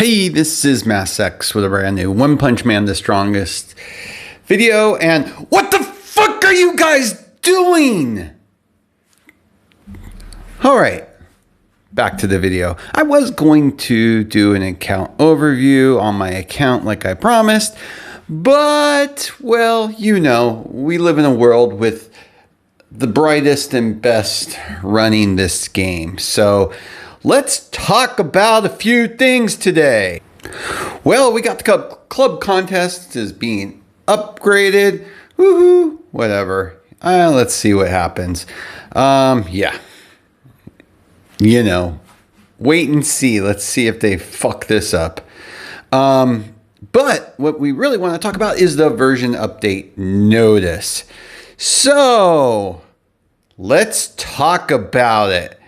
Hey, this is Mass X with a brand new One Punch Man the Strongest video, and what the fuck are you guys doing? Alright, back to the video. I was going to do an account overview on my account like I promised, but, well, you know, we live in a world with the brightest and best running this game, so let's talk about a few things today. Well, we got the club contest is being upgraded. Woohoo! Whatever. Let's see what happens. Yeah. You know, wait and see. Let's see if they fuck this up. But what we really want to talk about is the version update notice. So, let's talk about it.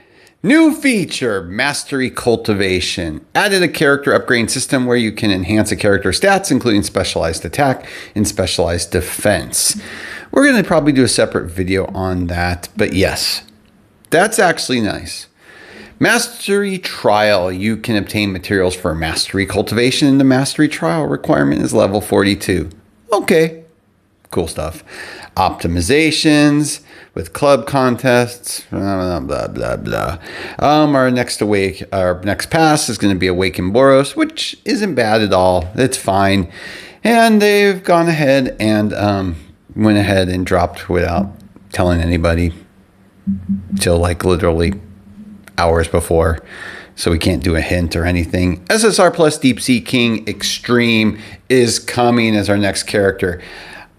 New feature, Mastery Cultivation. Added a character upgrading system where you can enhance a character's stats, including specialized attack and specialized defense. We're going to probably do a separate video on that, but yes, that's actually nice. Mastery Trial. You can obtain materials for Mastery Cultivation, and the Mastery Trial requirement is level 42. Okay, cool stuff. Optimizations with club contests, blah, blah, blah, blah. Our next pass is going to be Awaken Boros, which isn't bad at all. It's fine. And they've gone ahead and went ahead and dropped without telling anybody till like literally hours before. So we can't do a hint or anything. SSR plus Deep Sea King Extreme is coming as our next character.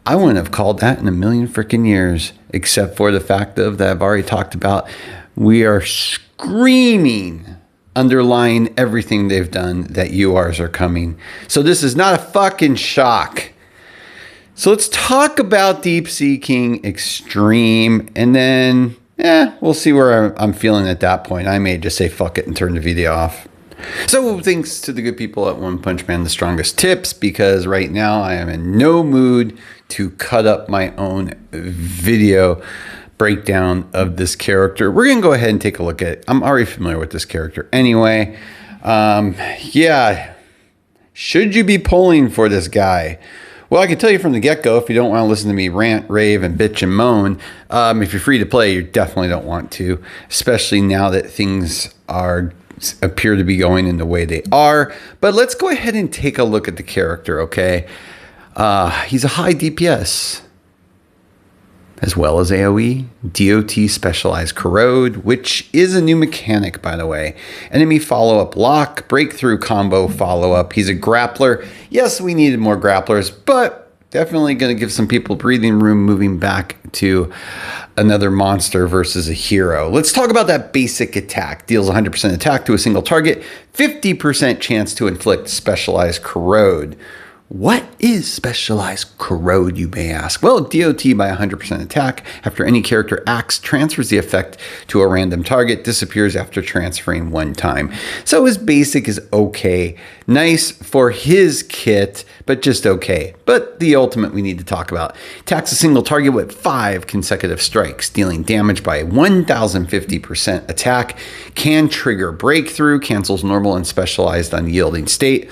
I wouldn't have called that in a million freaking years, except for the fact of that I've already talked about. We are screaming, underlying everything they've done, that URs are coming. So this is not a fucking shock. So let's talk about Deep Sea King Extreme, and then, we'll see where I'm feeling at that point. I may just say fuck it and turn the video off. So thanks to the good people at One Punch Man the Strongest tips, because right now I am in no mood to cut up my own video breakdown of this character. We're going to go ahead and take a look at it. I'm already familiar with this character anyway. Yeah. Should you be pulling for this guy? Well, I can tell you from the get-go, if you don't want to listen to me rant, rave, and bitch and moan, if you're free to play, you definitely don't want to, especially now that things appear to be going in the way they are. But let's go ahead and take a look at the character, okay? He's a high DPS, as well as AoE, DOT specialized corrode, which is a new mechanic, by the way. Enemy follow-up lock, breakthrough combo follow-up. He's a grappler. Yes, we needed more grapplers, but definitely going to give some people breathing room moving back to another monster versus a hero. Let's talk about that basic attack. Deals 100% attack to a single target, 50% chance to inflict specialized corrode. What is specialized corrode, you may ask? Well, DOT by 100% attack. After any character acts, transfers the effect to a random target, disappears after transferring one time. So his basic is okay. Nice for his kit, but just okay. But the ultimate we need to talk about. Attacks a single target with 5 consecutive strikes, dealing damage by 1050% attack. Can trigger breakthrough, cancels normal and specialized unyielding state.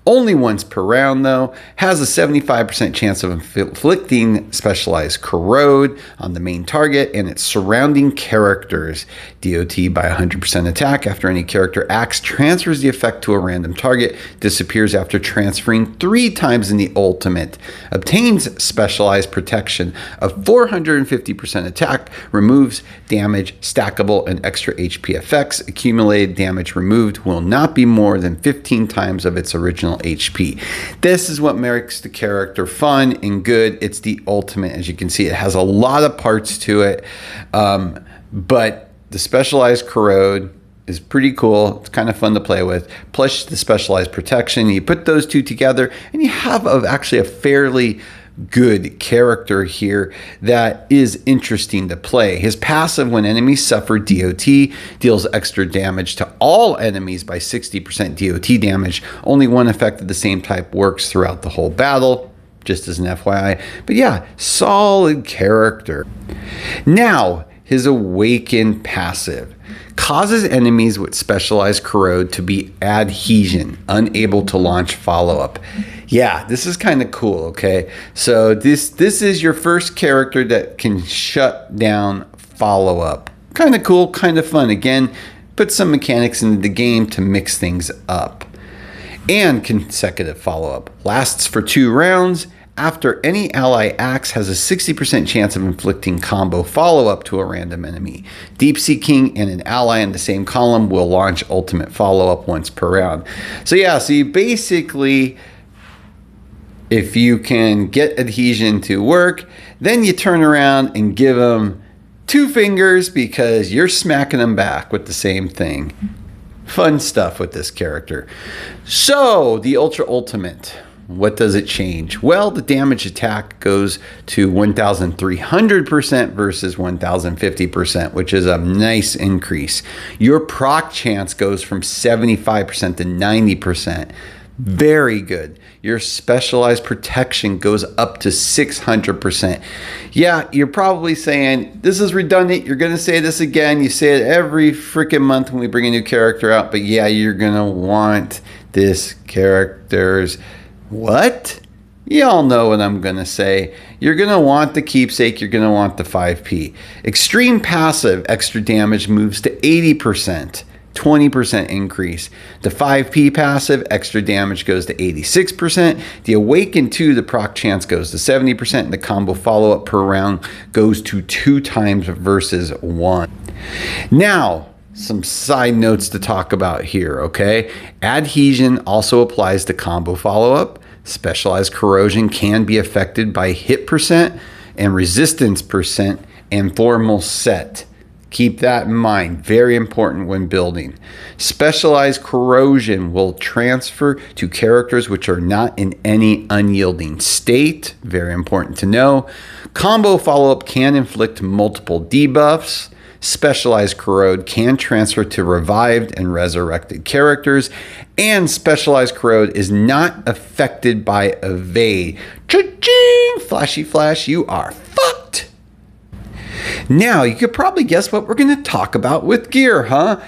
Only once per round, though. Has a 75% chance of inflicting specialized corrode on the main target and its surrounding characters. DOT by 100% attack. After any character acts, transfers the effect to a random target. Disappears after transferring 3 times in the ultimate. Obtains specialized protection of 450% attack. Removes damage, stackable, and extra HP effects. Accumulated damage removed will not be more than 15 times of its original HP. This is what makes the character fun and good. It's the ultimate. As you can see, it has a lot of parts to it, but the specialized corrode is pretty cool. It's kind of fun to play with. Plus the specialized protection. You put those two together and you have actually a fairly good character here that is interesting to play. His passive, when enemies suffer DOT, deals extra damage to all enemies by 60% DOT damage. Only one effect of the same type works throughout the whole battle, just as an FYI. But yeah, solid character. Now, his Awaken passive. Causes enemies with specialized corrode to be adhesion, unable to launch follow-up. Yeah, this is kind of cool, okay? So this is your first character that can shut down follow-up. Kind of cool, kind of fun. Again, put some mechanics into the game to mix things up. And consecutive follow-up. Lasts for 2 rounds. After any ally acts, has a 60% chance of inflicting combo follow-up to a random enemy. Deep Sea King and an ally in the same column will launch ultimate follow-up once per round. So yeah, so you basically, if you can get adhesion to work, then you turn around and give them 2 fingers because you're smacking them back with the same thing. Fun stuff with this character. So the Ultra Ultimate. What does it change? Well, the damage attack goes to 1,300% versus 1,050%, which is a nice increase. Your proc chance goes from 75% to 90%. Very good. Your specialized protection goes up to 600%. Yeah, you're probably saying, this is redundant. You're going to say this again. You say it every freaking month when we bring a new character out. But yeah, you're going to want this character's... What? Y'all know what I'm going to say. You're going to want the Keepsake. You're going to want the 5P. Extreme passive extra damage moves to 80%. 20% increase. The 5P passive extra damage goes to 86%. The Awaken 2, the proc chance goes to 70%. And the combo follow-up per round goes to 2 times versus 1. Now, some side notes to talk about here, okay? Adhesion also applies to combo follow-up. Specialized corrosion can be affected by hit percent and resistance percent and thermal set. Keep that in mind. Very important when building. Specialized corrosion will transfer to characters which are not in any unyielding state. Very important to know. Combo follow-up can inflict multiple debuffs. Specialized corrode can transfer to revived and resurrected characters, and specialized corrode is not affected by evade. Cha-ching! Flashy flash, you are fucked. Now, you could probably guess what we're going to talk about with gear, huh?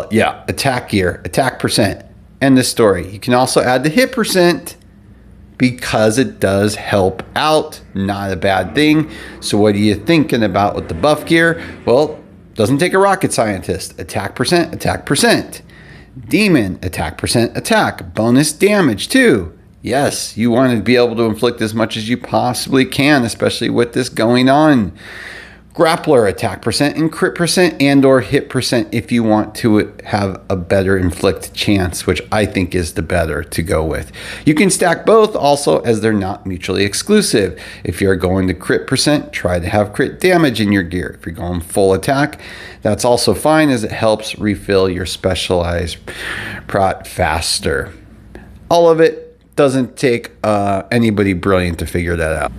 Yeah, attack gear, attack percent. End the story. You can also add the hit percent, because it does help out. Not a bad thing. So what are you thinking about with the buff gear? Well, doesn't take a rocket scientist. Attack percent, attack percent. Demon, attack percent, attack. Bonus damage too. Yes, you want to be able to inflict as much as you possibly can, especially with this going on. Grappler, attack percent and crit percent and or hit percent if you want to have a better inflict chance, which I think is the better to go with. You can stack both also, as they're not mutually exclusive. If you're going to crit percent, try to have crit damage in your gear. If you're going full attack, that's also fine, as it helps refill your specialized prot faster. All of it doesn't take anybody brilliant to figure that out.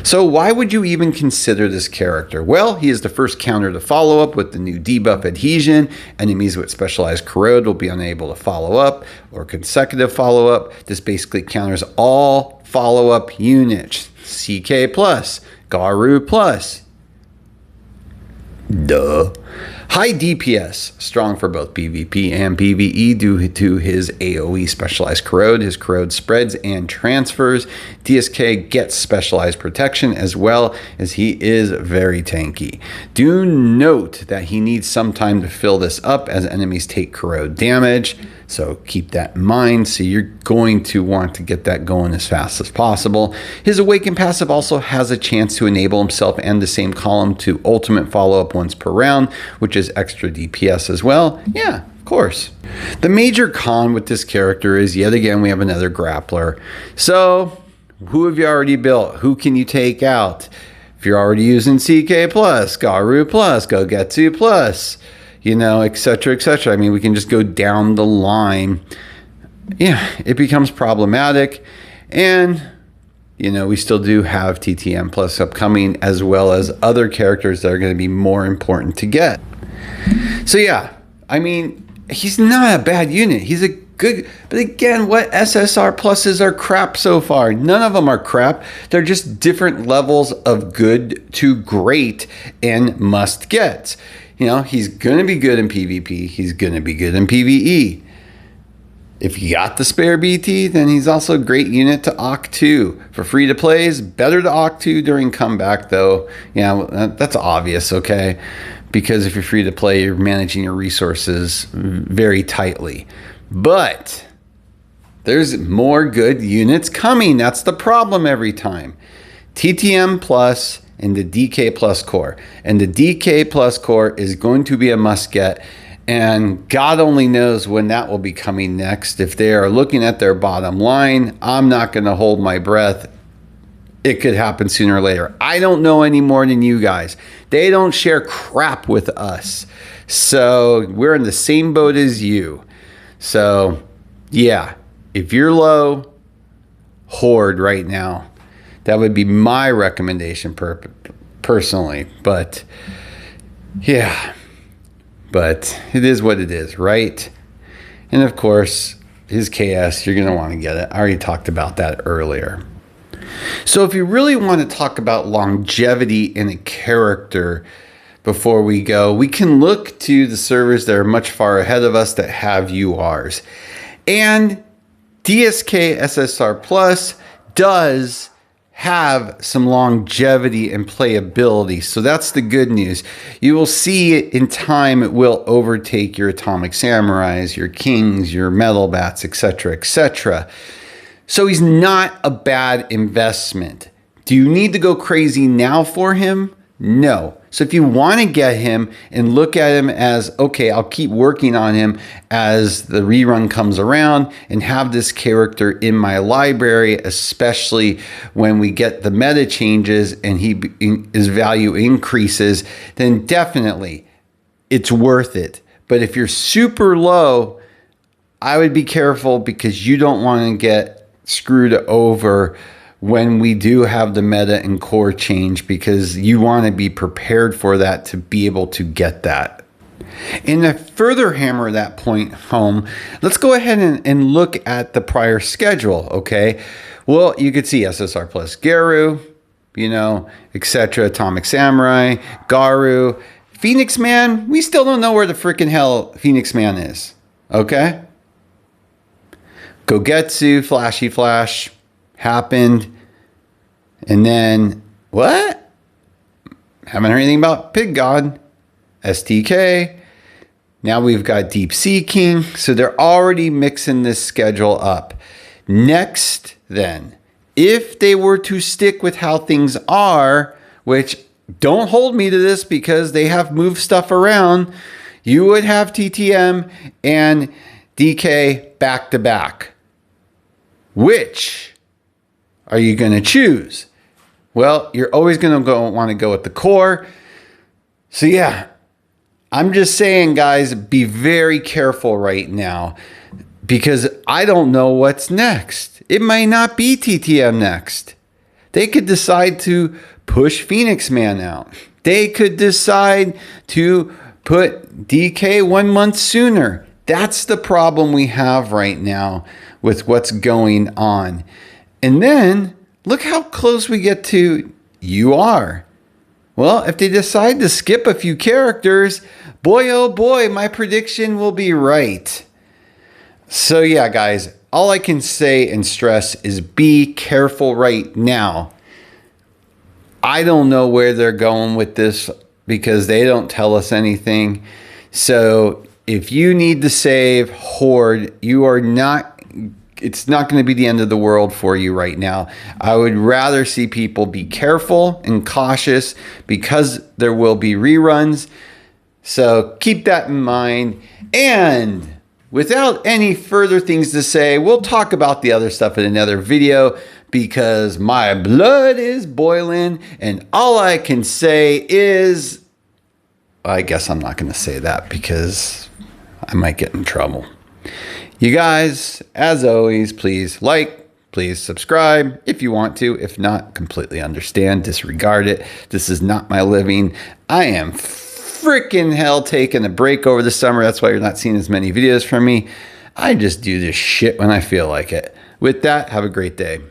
So why would you even consider this character? Well, he is the first counter to follow up with the new debuff adhesion. Enemies with specialized corrode will be unable to follow up or consecutive follow up. This basically counters all follow up units. CK plus, Garu plus. Duh. High DPS, strong for both PvP and PvE due to his AoE specialized corrode. His corrode spreads and transfers. DSK gets specialized protection as well, as he is very tanky. Do note that he needs some time to fill this up as enemies take corrode damage. So keep that in mind. So you're going to want to get that going as fast as possible. His Awaken passive also has a chance to enable himself and the same column to ultimate follow-up once per round, which is extra DPS as well. Yeah, of course. The major con with this character is, yet again, we have another grappler. So who have you already built? Who can you take out? If you're already using CK plus, Garu plus, Gogetsu plus, you know, etc., etc. I mean, we can just go down the line. Yeah, it becomes problematic. And, you know, we still do have TTM plus upcoming, as well as other characters that are going to be more important to get. So, yeah, I mean, he's not a bad unit. He's a good, but again, what SSR pluses are crap so far? None of them are crap. They're just different levels of good to great and must get. You know, he's going to be good in PvP. He's going to be good in PvE. If you got the spare BT, then he's also a great unit to Oct 2. For free to plays, better to Oct 2 during comeback though. Yeah, that's obvious, okay? Because if you're free to play, you're managing your resources very tightly. But there's more good units coming. That's the problem every time. TTM Plus and the DK Plus core. And the DK Plus core is going to be a must get. And God only knows when that will be coming next. If they are looking at their bottom line, I'm not going to hold my breath. It could happen sooner or later. I don't know any more than you guys. They don't share crap with us. So we're in the same boat as you. So yeah, if you're low, hoard right now. That would be my recommendation personally. But yeah. But it is what it is, right? And of course, his KS, you're going to want to get it. I already talked about that earlier. So if you really want to talk about longevity in a character before we go, we can look to the servers that are much far ahead of us that have URs. And DSK SSR Plus does have some longevity and playability. So that's the good news. You will see it in time. It will overtake your Atomic Samurais, your Kings, your Metal Bats, etc., etc. So he's not a bad investment. Do you need to go crazy now for him? No. So if you want to get him and look at him as, okay, I'll keep working on him as the rerun comes around and have this character in my library, especially when we get the meta changes and his value increases, then definitely it's worth it. But if you're super low, I would be careful because you don't want to get screwed over when we do have the meta and core change, because you want to be prepared for that to be able to get that. And to further hammer that point home, let's go ahead and look at the prior schedule, okay? Well, you could see SSR Plus Garu, you know, etc., Atomic Samurai, Garu, Phoenix Man. We still don't know where the freaking hell Phoenix Man is, okay? Gogetsu, Flashy Flash happened, and then what? Haven't heard anything about Pig God, STK. Now we've got Deep Sea King, so they're already mixing this schedule up. Next, then, if they were to stick with how things are, which don't hold me to this because they have moved stuff around, you would have TTM and DK back to back. Which are you going to choose? Well, you're always going to want to go with the core. So yeah, I'm just saying, guys, be very careful right now because I don't know what's next. It might not be TTM next. They could decide to push Phoenix Man out. They could decide to put DK 1 month sooner. That's the problem we have right now with what's going on. And then look how close we get to UR. Well, if they decide to skip a few characters, boy, oh boy, my prediction will be right. So yeah, guys, all I can say and stress is be careful right now. I don't know where they're going with this because they don't tell us anything. So if you need to save, hoard, it's not going to be the end of the world for you right now. I would rather see people be careful and cautious because there will be reruns. So keep that in mind. And without any further things to say, we'll talk about the other stuff in another video because my blood is boiling. And all I can say is, I guess I'm not going to say that because I might get in trouble. You guys, as always, please like, please subscribe if you want to. If not, completely understand, disregard it. This is not my living. I am freaking hell taking a break over the summer. That's why you're not seeing as many videos from me. I just do this shit when I feel like it. With that, have a great day.